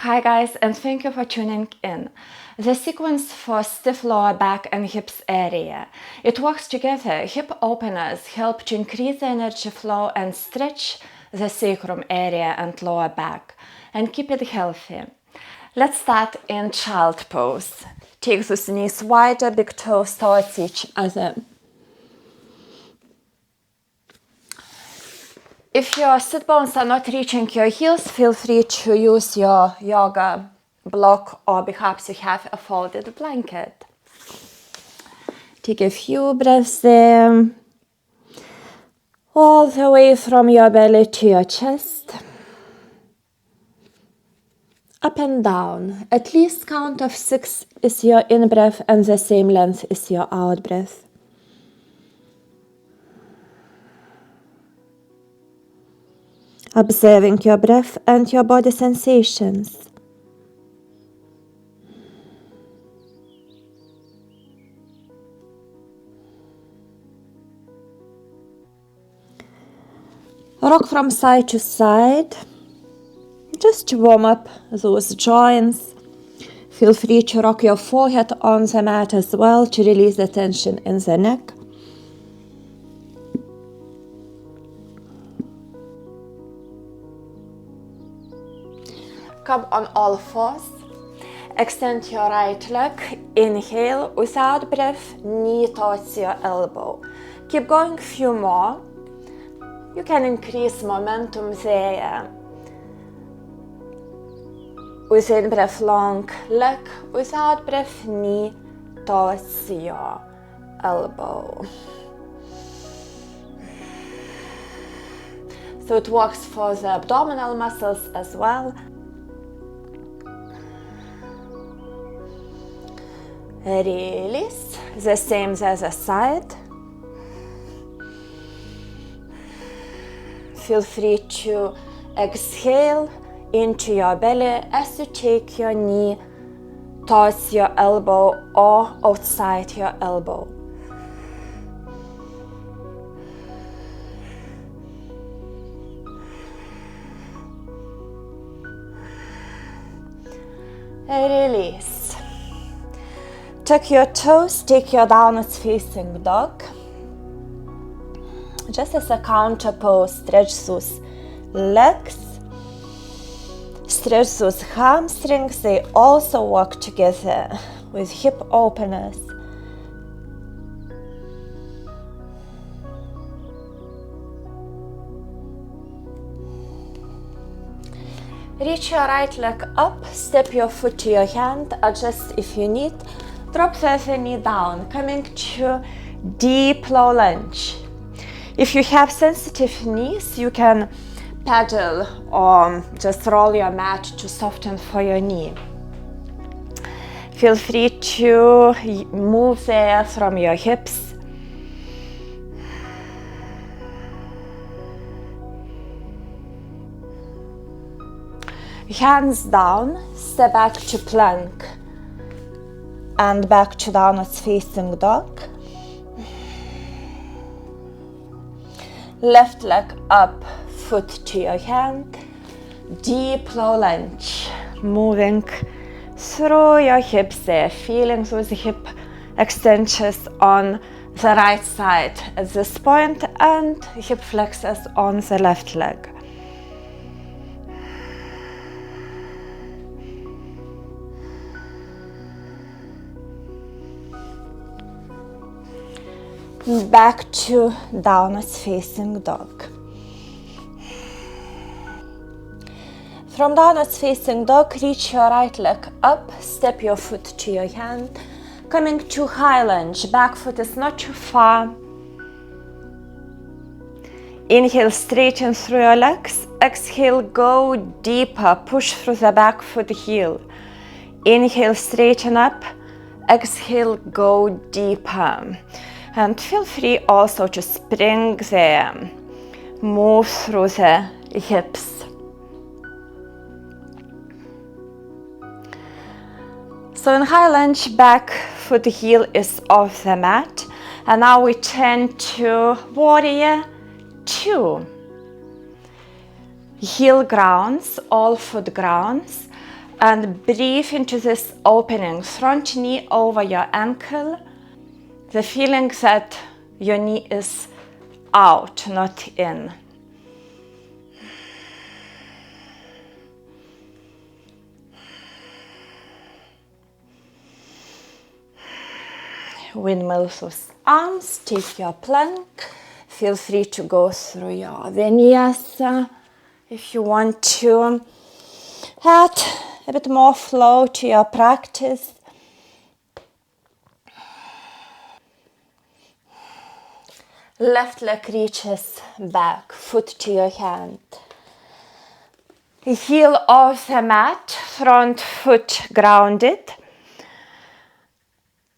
Hi guys, and thank you for tuning in. The sequence for stiff lower back and hips area. It works together. Hip openers help to increase the energy flow and stretch the sacrum area and lower back and keep it healthy. Let's start in child pose. Take those knees wider, big toes towards each other. If your sit bones are not reaching your heels, feel free to use your yoga block, or perhaps you have a folded blanket. Take a few breaths there, all the way from your belly to your chest. Up and down. At least count of 6 is your in-breath and the same length is your out-breath. Observing your breath and your body sensations. Rock from side to side, just to warm up those joints. Feel free to rock your forehead on the mat as well to release the tension in the neck. Come on all fours. Extend your right leg. Inhale, without breath, knee towards your elbow. Keep going a few more. You can increase momentum there. With in-breath, long leg. Without breath, knee towards your elbow. So it works for the abdominal muscles as well. Release. The same the other side. Feel free to exhale into your belly as you take your knee towards your elbow or outside your elbow. Release. Tuck your toes, take your downwards facing dog. Just as a counter pose, stretch those legs, stretch those hamstrings. They also work together with hip openers. Reach your right leg up, step your foot to your hand, adjust if you need. Drop the other knee down, coming to deep low lunge. If you have sensitive knees, you can paddle or just roll your mat to soften for your knee. Feel free to move the air from your hips. Hands down, step back to plank and back to downwards facing dog. Left leg up, foot to your hand. Deep low lunge, moving through your hips there, feeling those hip extensions on the right side at this point and hip flexors on the left leg. Back to downwards facing dog. From downwards facing dog, reach your right leg up, step your foot to your hand, coming to high lunge. Back foot is not too far. Inhale, straighten through your legs. Exhale, go deeper, push through the back foot heel. Inhale, straighten up. Exhale, go deeper. And feel free also to spring there. Move through the hips. So in high lunge, back foot heel is off the mat. And now we turn to warrior 2. Heel grounds, all foot grounds. And breathe into this opening, front knee over your ankle. The feeling that your knee is out, not in. Windmills with arms, take your plank. Feel free to go through your vinyasa if you want to add a bit more flow to your practice. Left leg reaches back, foot to your hand. Heel off the mat, front foot grounded.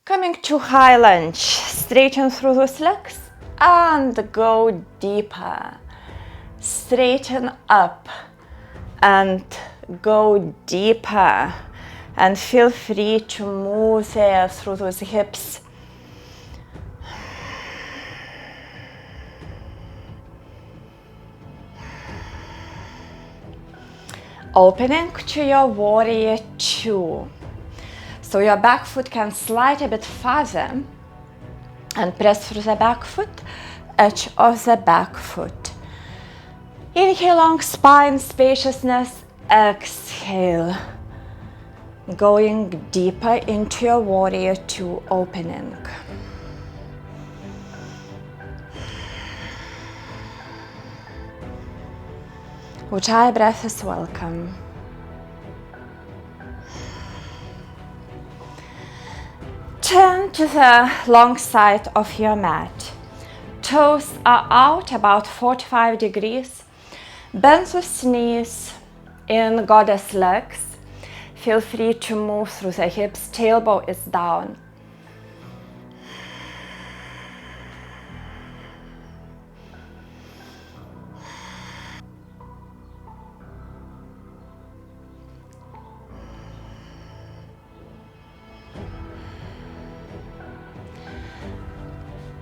Coming to high lunge, straighten through those legs and go deeper. Straighten up and go deeper. And feel free to move there through those hips. Opening to your warrior two. So your back foot can slide a bit further and press through the back foot, edge of the back foot. Inhale, long spine, spaciousness. Exhale. Going deeper into your warrior two opening. Ujjayi breath is welcome. Turn to the long side of your mat. Toes are out about 45 degrees. Bend those knees in goddess legs. Feel free to move through the hips. Tailbone is down.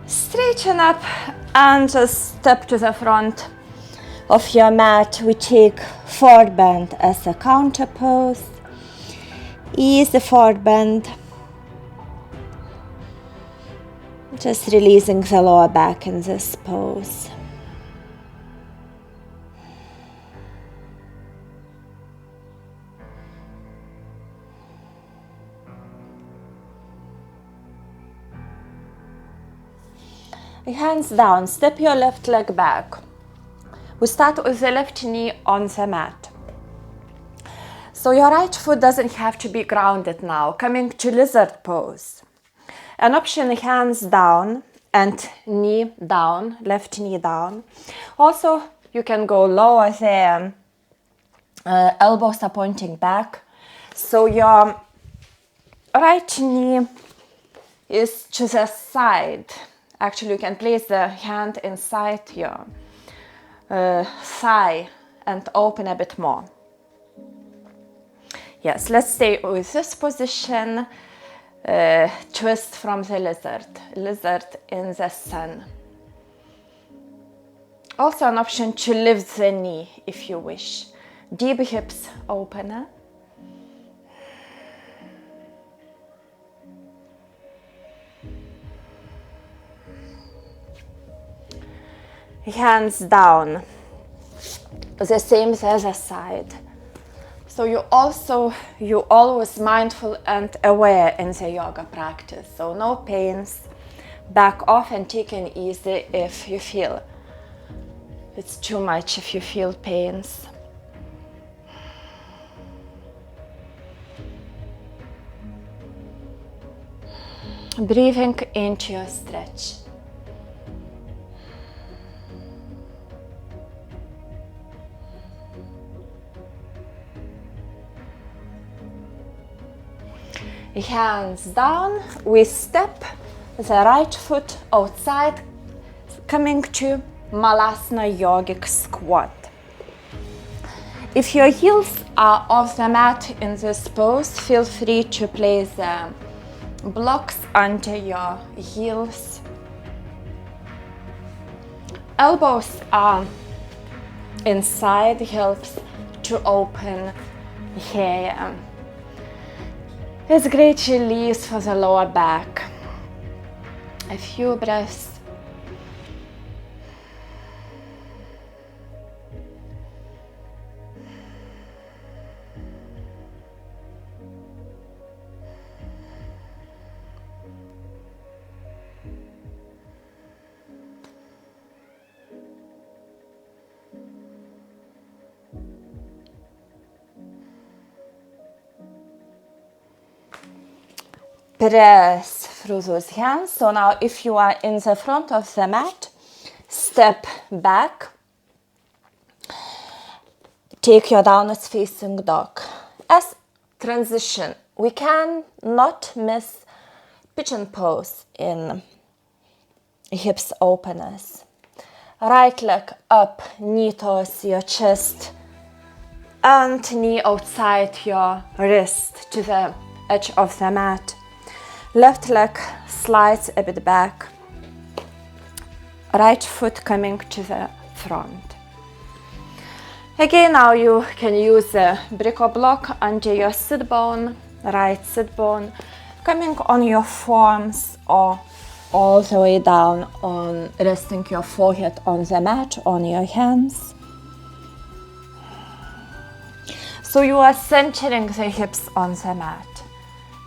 Straighten up and just step to the front of your mat. We take forward bend as a counter pose. Ease the forward bend. Just releasing the lower back in this pose. Hands down, step your left leg back. We start with the left knee on the mat. So your right foot doesn't have to be grounded now. Coming to lizard pose. An option, hands down and knee down, left knee down. Also, you can go lower there. Elbows are pointing back. So your right knee is to the side. Actually, you can place the hand inside your thigh and open a bit more. Yes, let's stay with this position. Twist from the lizard. Lizard in the sun. Also an option to lift the knee if you wish. Deep hips open. Hands down, the same as the other side. So you always mindful and aware in the yoga practice. So no pains, back off and take it easy if you feel it's too much, if you feel pains. Breathing into your stretch. Hands down, we step the right foot outside, coming to Malasana yogic squat. If your heels are off the mat in this pose, feel free to place the blocks under your heels. Elbows are inside, helps to open Yeah. It's great release for the lower back. A few breaths. Press through those hands. So now if you are in the front of the mat, step back. Take your downward facing dog. As transition, we can not miss pigeon pose in hips openness. Right leg up, knee towards your chest and knee outside your wrist to the edge of the mat. Left leg slides a bit back. Right foot coming to the front. Again, now you can use a brick or block under your sit bone, right sit bone, coming on your forearms or all the way down on resting your forehead on the mat, on your hands. So you are centering the hips on the mat.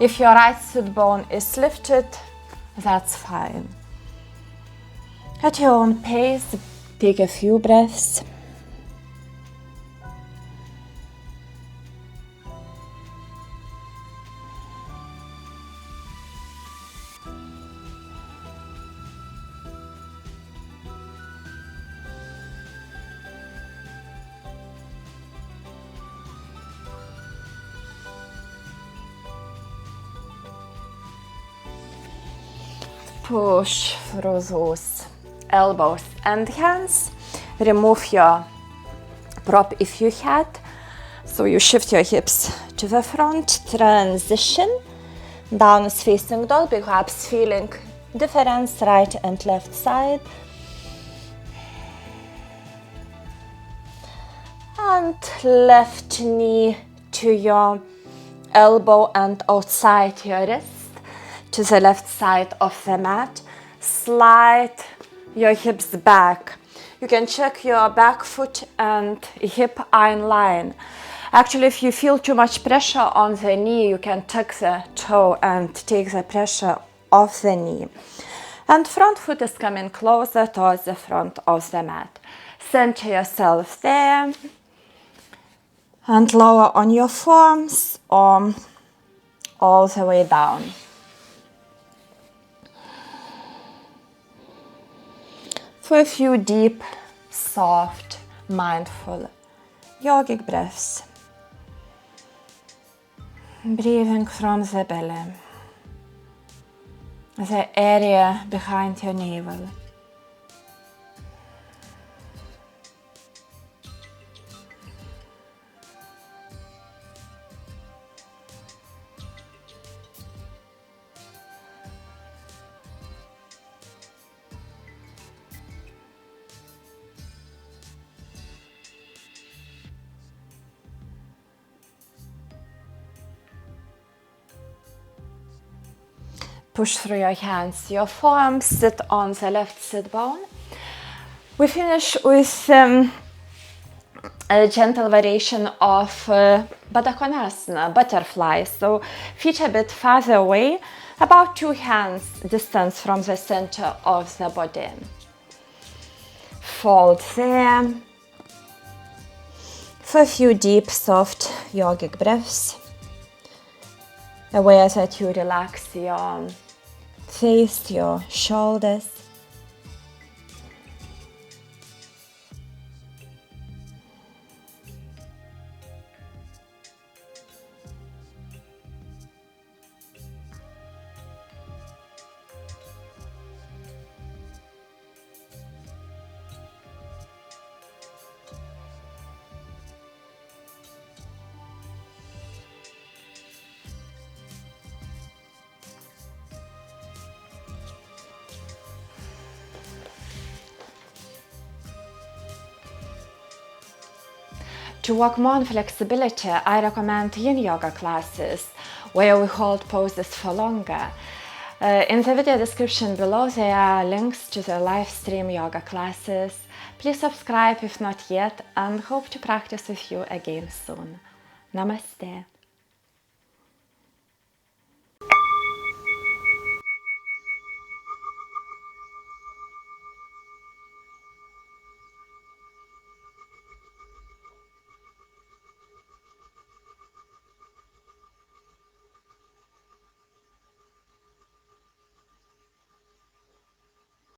If your right sit bone is lifted, that's fine. At your own pace, take a few breaths. Push through those elbows and hands. Remove your prop if you had. So you shift your hips to the front. Transition. Downward facing dog, perhaps feeling difference right and left side. And left knee to your elbow and outside your wrist. To the left side of the mat. Slide your hips back. You can check your back foot and hip in line. Actually, if you feel too much pressure on the knee, you can tuck the toe and take the pressure off the knee. And front foot is coming closer towards the front of the mat. Center yourself there. And lower on your forearms or all the way down. For a few deep, soft, mindful, yogic breaths. Breathing from the belly, the area behind your navel. Push through your hands. Your forearms sit on the left sit bone. We finish with a gentle variation of Baddha Konasana, butterfly. So feet a bit farther away, about 2 hands distance from the center of the body. Fold there. For a few deep, soft yogic breaths. Aware that you relax your face, your shoulders. To work more on flexibility, I recommend yin yoga classes, where we hold poses for longer. In the video description below there are links to the live stream yoga classes. Please subscribe if not yet, and hope to practice with you again soon. Namaste.